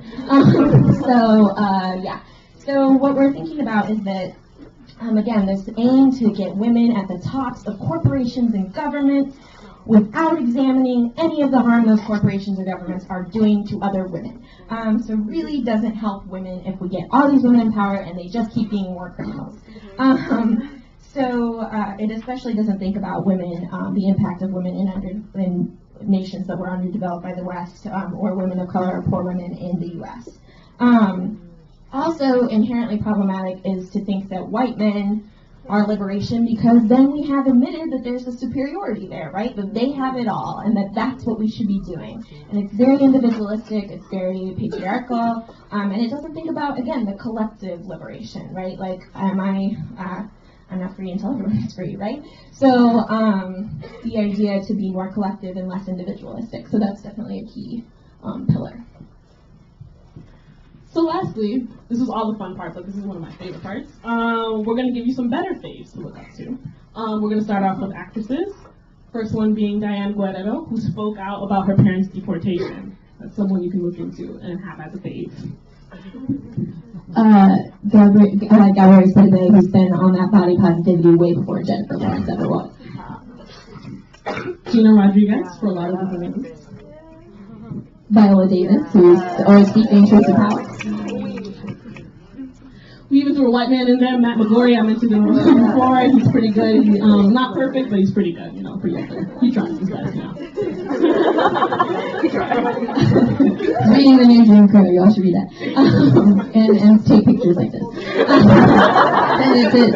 So what we're thinking about is that, again, this aim to get women at the tops of corporations and government without examining any of the harm those corporations or governments are doing to other women. So really doesn't help women if we get all these women in power and they just keep being war criminals. It especially doesn't think about women, the impact of women in nations that were underdeveloped by the West, or women of color or poor women in the U.S. Also inherently problematic is to think that white men are liberation, because then we have admitted that there's a superiority there, right? That they have it all, and that's what we should be doing. And it's very individualistic, it's very patriarchal, and it doesn't think about, again, the collective liberation, right? Like, I'm not free until everyone's free, right? So the idea to be more collective and less individualistic. So that's definitely a key pillar. So lastly, this is all the fun part, but this is one of my favorite parts. We're going to give you some better faves to look up to. We're going to start off with actresses. First one being Diane Guerrero, who spoke out about her parents' deportation. That's someone you can look into and have as a fave. Gabrielle Sidibe, who's been on that body positivity way before Jennifer Lawrence ever was. Gina Rodriguez, for a lot of different reasons. Viola Davis, who's always keeping truth to power. We even threw a white man in there, Matt McGorry. I mentioned him before. He's pretty good. He's not perfect, but he's pretty good. Pretty up there. He tries his best now. Reading the new Jim Crow, y'all should read that. And take pictures like this.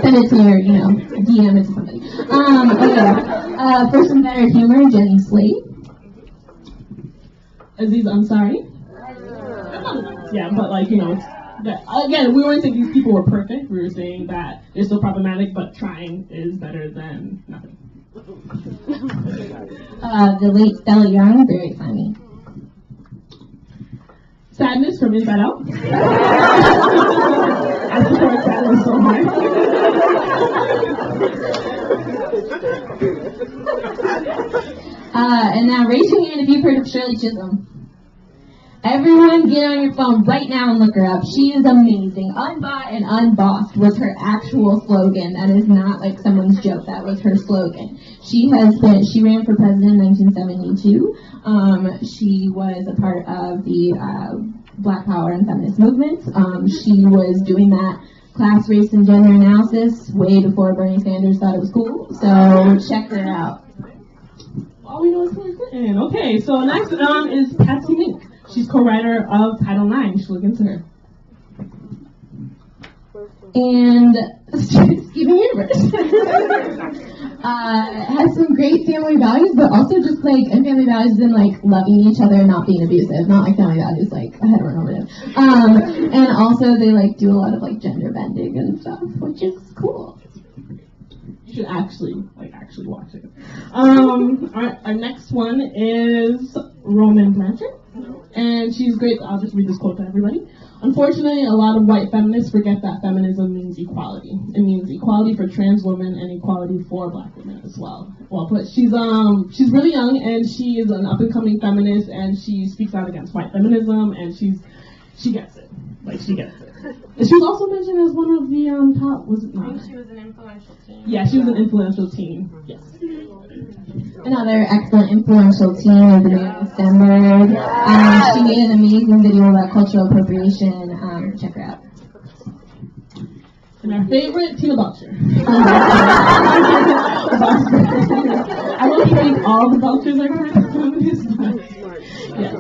Send it to your, DM it to somebody. Okay. For some better humor, Jenny Slate. Aziz Ansari. Yeah, but again, we weren't saying these people were perfect. We were saying that they're still problematic, but trying is better than nothing. The late Stella Young, very funny. Sadness from Inside Out. I support Sadness so much. And now raise your hand if you've heard of Shirley Chisholm. Everyone get on your phone right now and look her up. She is amazing. Unbought and unbossed was her actual slogan. That is not like someone's joke. That was her slogan. She ran for president in 1972. She was a part of the Black Power and feminist movement. She was doing that class, race, and gender analysis way before Bernie Sanders thought it was cool. So check her out. All we know is Hillary Clinton. Okay, so next is Patsy Mink. She's co-writer of Title IX. You should look into her. And Steven Universe has some great family values, but also just and family values in loving each other and not being abusive, not like family values heteronormative. And also they do a lot of gender bending and stuff, which is cool. You should actually watch it. Alright, our next one is Roman Blanchard. And she's great. I'll just read this quote to everybody. Unfortunately, a lot of white feminists forget that feminism means equality. It means equality for trans women and equality for black women as well. Well put. She's really young, and she is an up-and-coming feminist, and she speaks out against white feminism, and she gets it. Like, she gets it. And she was also mentioned as one of the top, was it not? I think she was an influential teen. Yeah, she was an influential teen. Yes. Another excellent influential teen is Amanda Stenberg. She made an amazing video about cultural appropriation. Check her out. And our favorite, Tina Belcher. I don't think all the Belchers are kind of feminists, but yeah.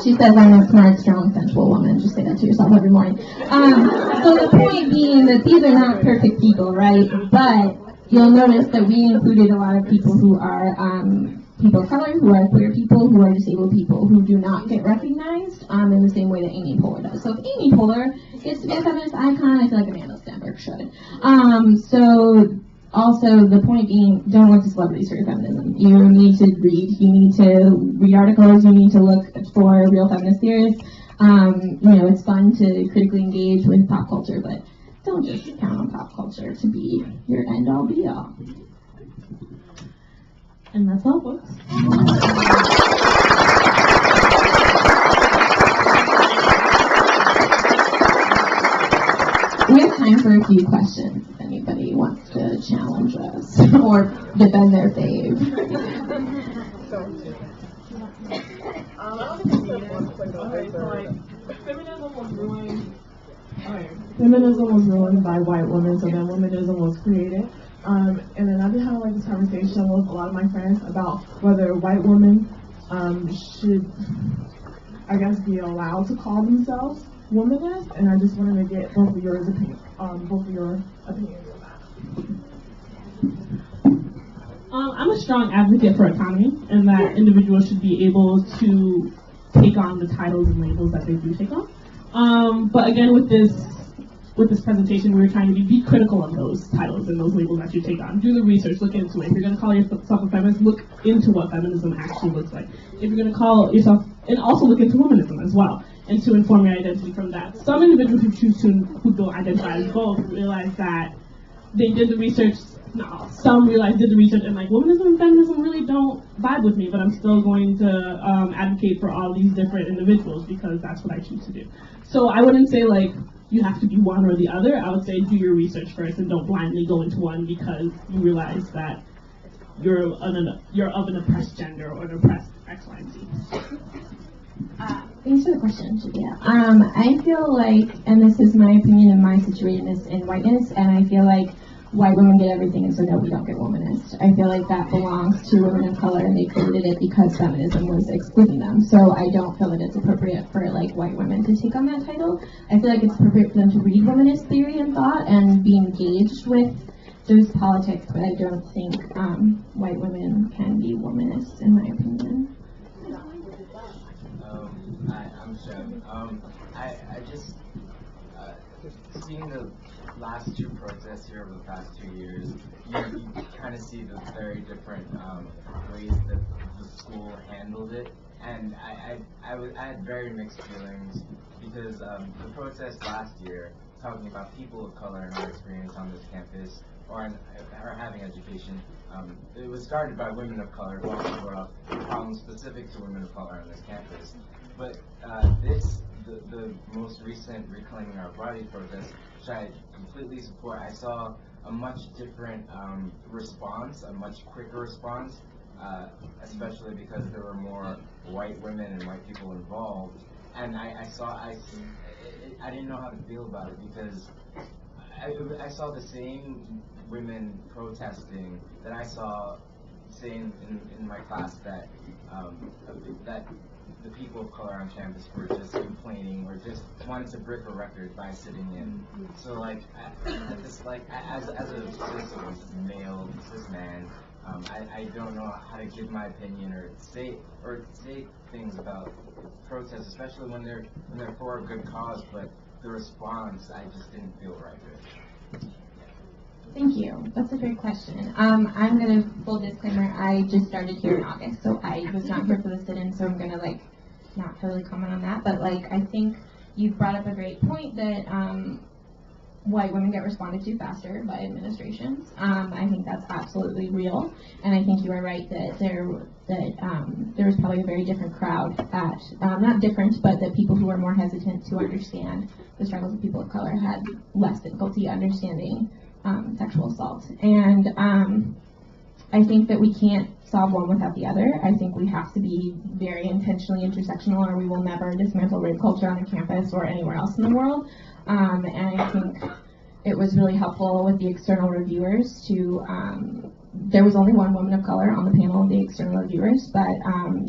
She says I'm a smart, strong, sensual woman. Just say that to yourself every morning. So the point being that these are not perfect people, right? But you'll notice that we included a lot of people who are people of color, who are queer people, who are disabled people, who do not get recognized in the same way that Amy Poehler does. So if Amy Poehler gets to be a feminist icon, I feel like Amanda Stenberg should. So also the point being, don't look to celebrities for your feminism. You need to read. You need to read articles. You need to look for real feminist theorists. It's fun to critically engage with pop culture, but don't just count on pop culture to be your end-all, be-all. And that's all, folks. We have time for a few questions if anybody wants to challenge us or defend their fave. Feminism was ruined by white women, so then womanism was created. And then I've been having this conversation with a lot of my friends about whether white women should, I guess, be allowed to call themselves womanists. And I just wanted to get both of your opinions on that. I'm a strong advocate for autonomy, and that individuals should be able to take on the titles and labels that they do take on. But again, with this presentation, we were trying to be critical of those titles and those labels that you take on. Do the research, look into it. If you're going to call yourself a feminist, look into what feminism actually looks like. If you're going to call yourself, and also look into womanism as well, and to inform your identity from that. Some individuals who don't identify as both realize that they did the research. No, some did the research and like, womanism and feminism really don't vibe with me, but I'm still going to advocate for all these different individuals because that's what I choose to do. So I wouldn't say like you have to be one or the other. I would say do your research first and don't blindly go into one because you realize that you're of an oppressed gender or an oppressed X, Y, and Z. Thanks for the question, Julia. I feel like, and this is my opinion and my situatedness in whiteness, and I feel like white women get everything and so no, we don't get womanist. I feel like that belongs to women of color and they created it because feminism was excluding them. So I don't feel that it's appropriate for like white women to take on that title. I feel like it's appropriate for them to read womanist theory and thought and be engaged with those politics, but I don't think white women can be womanists in my opinion. I'm Shem. I just seeing the last two protests here over the past 2 years, you kind of see the very different ways that the school handled it, and I had very mixed feelings because the protest last year, talking about people of color and our experience on this campus or having education, it was started by women of color who also brought up problems specific to women of color on this campus. But the most recent Reclaiming Our Bodies protest, which I completely support, I saw a much different response, a much quicker response, especially because there were more white women and white people involved. And I didn't know how to feel about it because I saw the same women protesting that I saw saying in my class that the people of color on campus were just complaining or just wanted to break a record by sitting in. So like, as a male cis man, I don't know how to give my opinion or say things about protests, especially when they're for a good cause. But the response, I just didn't feel right with. Thank you. That's a great question. I'm going to, full disclaimer, I just started here in August, so I was not here for the sit-in, so I'm going to not totally comment on that, but like I think you brought up a great point that white women get responded to faster by administrations. I think that's absolutely real, and I think you are right that there was probably a very different crowd at not different, but that people who were more hesitant to understand the struggles of people of color had less difficulty understanding sexual assault. And I think that we can't solve one without the other. I think we have to be very intentionally intersectional, or we will never dismantle rape culture on a campus or anywhere else in the world. And I think it was really helpful with the external reviewers to, there was only one woman of color on the panel of the external reviewers, but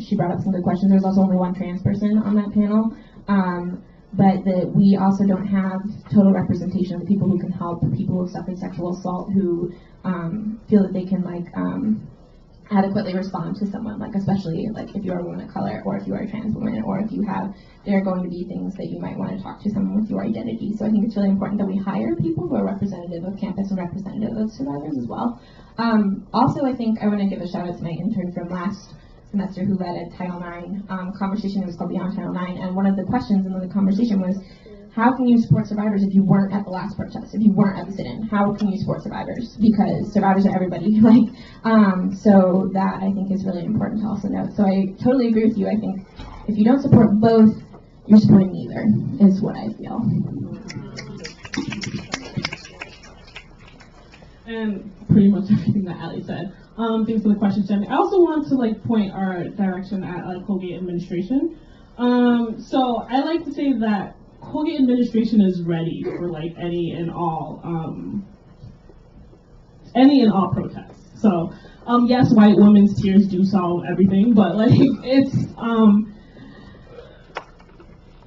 she brought up some good questions. There was also only one trans person on that panel. But that we also don't have total representation of the people who can help people who suffer sexual assault, who feel that they can adequately respond to someone, especially if you're a woman of color, or if you are a trans woman, or if you have, there are going to be things that you might want to talk to someone with your identity. So I think it's really important that we hire people who are representative of campus and representative of survivors as well. Also, I think I want to give a shout out to my intern from last semester who led a Title IX conversation. It was called Beyond Title IX, and one of the questions in the conversation was, how can you support survivors if you weren't at the last protest, if you weren't at the sit-in? How can you support survivors? Because survivors are everybody. So that I think is really important to also note. So I totally agree with you. I think if you don't support both, you're supporting neither, is what I feel. And pretty much everything that Allie said. Thanks for the question, Jenny. I also want to point our direction at Colgate administration. So I like to say that Colgate administration is ready for any and all protests. So yes, white women's tears do solve everything, but it's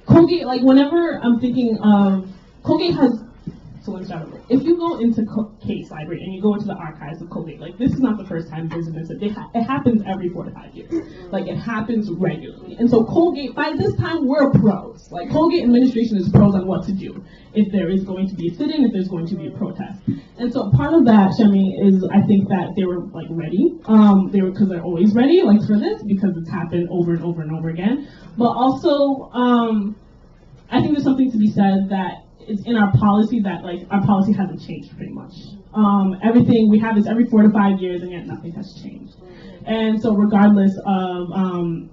Colgate. Whenever I'm thinking of Colgate has. So let me start over. If you go into Case Library and you go into the archives of Colgate, this is not the first time there's an incident. It happens every 4 to 5 years. It happens regularly. And so Colgate, by this time, we're pros. Colgate administration is pros on what to do if there is going to be a sit-in, if there's going to be a protest. And so part of that, Shemi, is I think that they were ready. Because they're always ready, for this, because it's happened over and over and over again. But also, I think there's something to be said that it's in our policy that our policy hasn't changed pretty much. Everything we have is every 4 to 5 years, and yet nothing has changed. And so regardless of our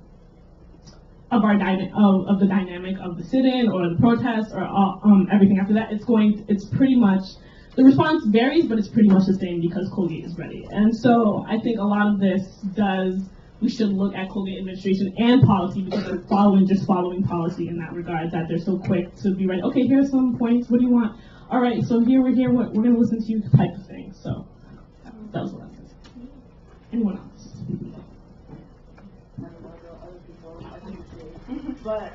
of the dynamic of the sit-in or the protest or everything after that, it's pretty much, the response varies, but it's pretty much the same because Colgate is ready. And so I think a lot of this we should look at Colgate administration and policy, because they're following policy in that regard, that they're so quick to be ready. Okay, here are some points. What do you want? All right, so we're here. We're going to listen to you, type of thing. So that was what I was going to say. Anyone else? But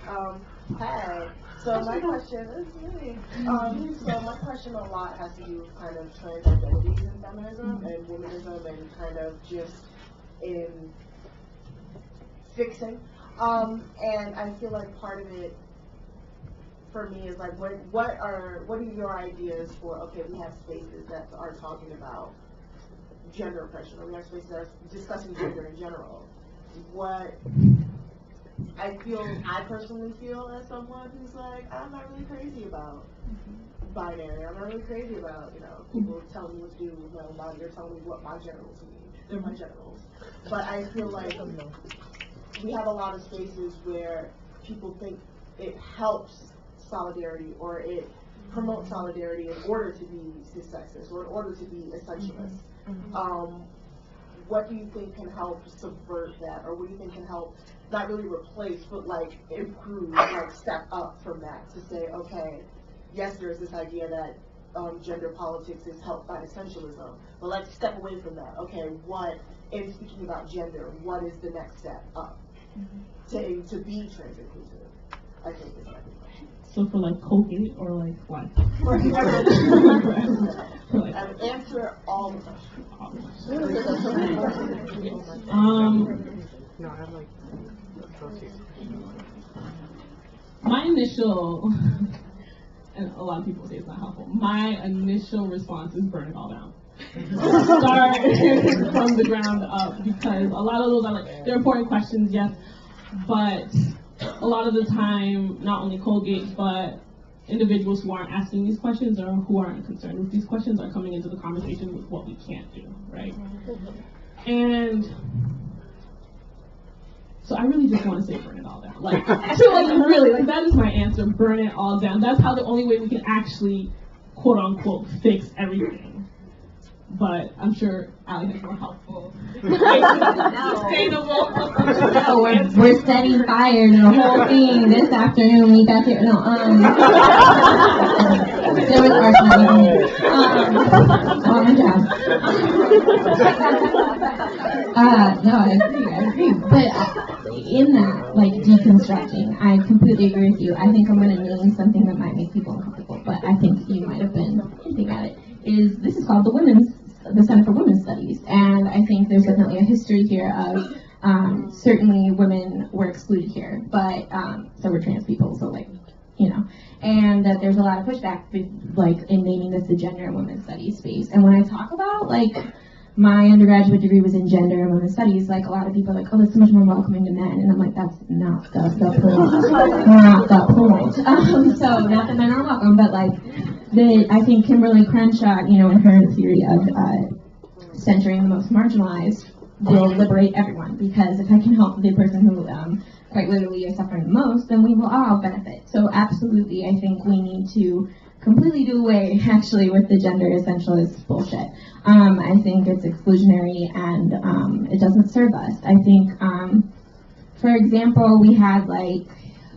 hey, so my question is really, so my question a lot has to do with kind of trans identities in feminism and womanism, and kind of just in fixing. And I feel like part of it for me is what are your ideas for, okay, we have spaces that are talking about gender oppression, or we have spaces that are discussing gender in general. What I personally feel as someone who's I'm not really crazy about binary. I'm not really crazy about, people telling me what to do with my own body or telling me what my genitals mean. They're my genitals. But I feel like we have a lot of spaces where people think it helps solidarity, or it promotes solidarity in order to be cis-sexist, or in order to be essentialist. What do you think can help subvert that, or what do you think can help not really replace, but improve, step up from that to say, okay, yes, there's this idea that gender politics is helped by essentialism, but let's step away from that. Okay, in speaking about gender, what is the next step up to be trans inclusive? I think is my question. So for Colgate or what? Answer all the questions. No, I have my initial, and a lot of people say it's not helpful, my initial response is burn it all down. Start from the ground up, because a lot of those are they're important questions, yes, but a lot of the time, not only Colgate, but individuals who aren't asking these questions or who aren't concerned with these questions are coming into the conversation with what we can't do, right? And so I really just want to say burn it all down. Like, so like really, like that is my answer, burn it all down. That's how the only way we can actually, quote unquote, fix everything. But I'm sure Allie has more helpful, sustainable. Oh, we're setting fire to the whole thing this afternoon when we got here. No, there was marshmallows. On my job. No, I agree. But in that, like, deconstructing, I completely agree with you. I think I'm going to name something that might make people uncomfortable, but I think you might have been hinting at it. This is called the Center for Women's Studies, and I think there's definitely a history here of certainly women were excluded here, but so were trans people, so like, you know, and that there's a lot of pushback like in naming this the Gender and Women's Studies space. And when I talk about like my undergraduate degree was in Gender and Women's Studies, like a lot of people are like, oh, that's so much more welcoming to men, and I'm like, that's not the point. Not the point. So not that men are welcome, but like I think Kimberly Crenshaw, you know, in her theory of centering the most marginalized will liberate everyone, because if I can help the person who quite literally is suffering the most, then we will all benefit. So absolutely, I think we need to completely do away, actually, with the gender essentialist bullshit. I think it's exclusionary and it doesn't serve us. I think, for example, we had like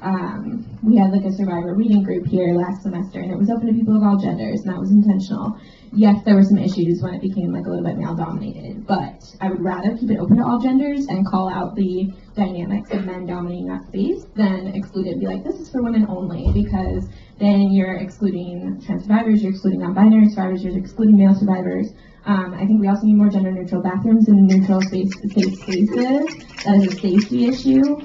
a survivor reading group here last semester, and it was open to people of all genders, and that was intentional. Yes, there were some issues when it became like a little bit male-dominated, but I would rather keep it open to all genders and call out the dynamics of men dominating that space than exclude it and be like, this is for women only, because then you're excluding trans survivors, you're excluding non-binary survivors, you're excluding male survivors. I think we also need more gender-neutral bathrooms and neutral safe spaces. That is a safety issue.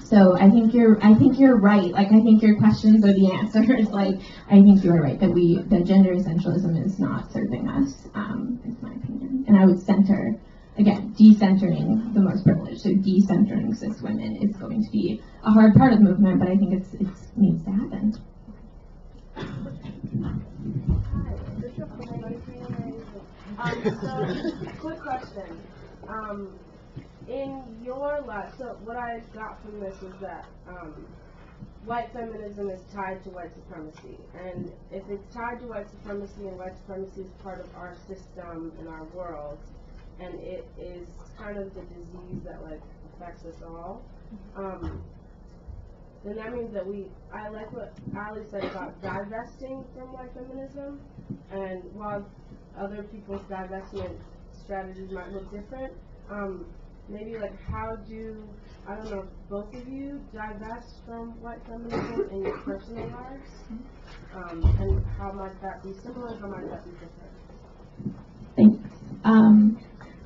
So I think you're right. Like, I think your questions are the answers. Like, I think you are right that gender essentialism is not serving us, is my opinion. And I would center, again, decentering the most privileged. So decentering cis women is going to be a hard part of the movement, but I think it needs to happen. So, quick question. In your life, so what I got from this is that white feminism is tied to white supremacy. And if it's tied to white supremacy, and white supremacy is part of our system and our world, and it is kind of the disease that like affects us all, then that means that I like what Allie said about divesting from white feminism, and while other people's divestment strategies might look different, maybe like how do, I don't know, both of you divest from white feminism in your personal lives? And how might that be similar, how might that be different? Thanks.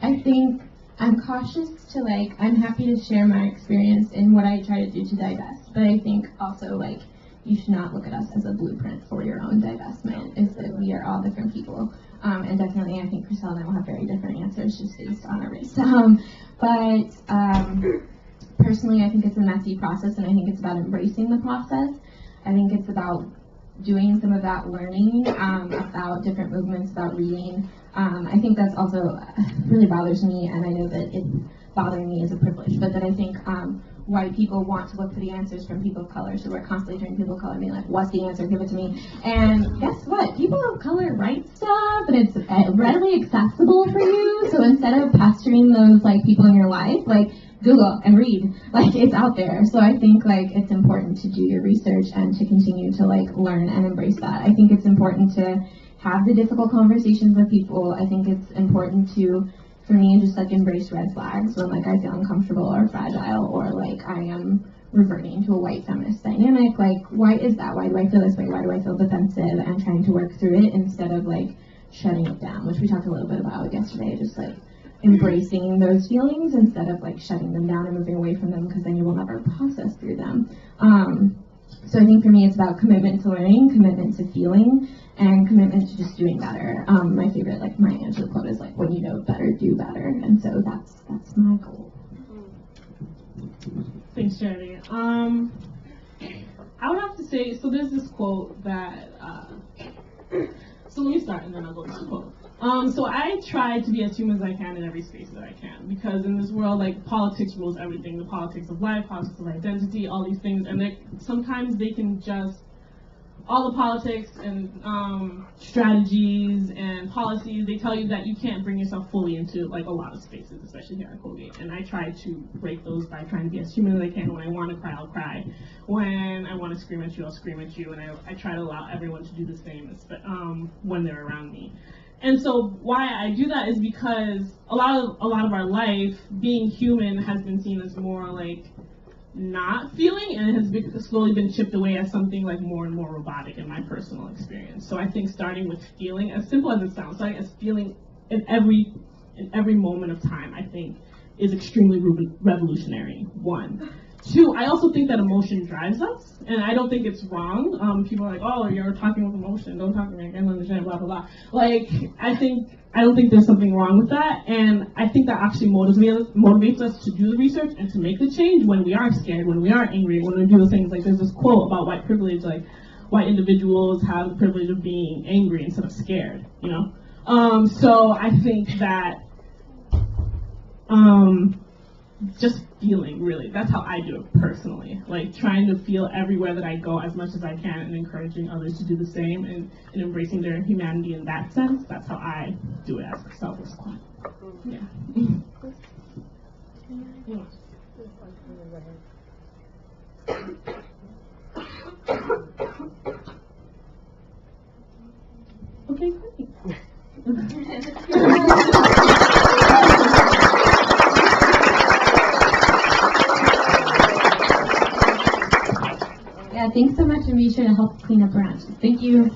I think I'm cautious to like, I'm happy to share my experience in what I try to do to divest, but I think also like, you should not look at us as a blueprint for your own divestment, is that we are all different people. And definitely, I think Christelle and I will have very different answers just based on our race. But personally, I think it's a messy process, and I think it's about embracing the process. I think it's about doing some of that learning about different movements, about reading. I think that's also really bothers me, and I know that it bothering me is a privilege, but that I think white people want to look for the answers from people of color, so we're constantly turning people of color being like, what's the answer, give it to me. And guess what, people of color write stuff, and it's readily accessible for you, so instead of pestering those like people in your life, like Google and read, like it's out there. So I think like it's important to do your research and to continue to like learn and embrace that. I think it's important to have the difficult conversations with people. I think it's important to, for me, just like embrace red flags when like I feel uncomfortable or fragile, or like I am reverting to a white feminist dynamic. Like, why is that? Why do I feel this way? Why do I feel defensive? And trying to work through it instead of like shutting it down, which we talked a little bit about yesterday. Just like embracing those feelings instead of like shutting them down and moving away from them, because then you will never process through them. So I think for me, it's about commitment to learning, commitment to feeling, and commitment to just doing better. My favorite, like Maya Angelou quote is like, when you know better, do better. And so that's my goal. Thank Thanks, Charity. I would have to say, so there's this quote that, so let me start and then I'll go to the quote. So I try to be as human as I can in every space that I can, because in this world, like, politics rules everything. The politics of life, politics of identity, all these things, and sometimes they can just, all the politics and strategies and policies, they tell you that you can't bring yourself fully into, like, a lot of spaces, especially here at Colgate. And I try to break those by trying to be as human as I can. When I want to cry, I'll cry. When I want to scream at you, I'll scream at you. And I try to allow everyone to do the same when they're around me. And so why I do that is because a lot of our life, being human has been seen as more like not feeling, and it has slowly been chipped away as something like more and more robotic in my personal experience. So I think starting with feeling, as simple as it sounds, starting as feeling in every moment of time, I think is extremely revolutionary. 1. 2, I also think that emotion drives us, and I don't think it's wrong. People are like, oh, you're talking with emotion, don't talk to me, I don't understand, blah, blah, blah. Like, I don't think there's something wrong with that, and I think that actually motivates us to do the research and to make the change when we are scared, when we are angry, when we do the things. Like, there's this quote about white privilege, like, white individuals have the privilege of being angry instead of scared, you know? So I think that, just feeling, really. That's how I do it personally. Like, trying to feel everywhere that I go as much as I can and encouraging others to do the same and embracing their humanity in that sense. That's how I do it as a self-response. Yeah. Okay, great. Yeah, thanks so much, and be sure to help clean up around. Thank you.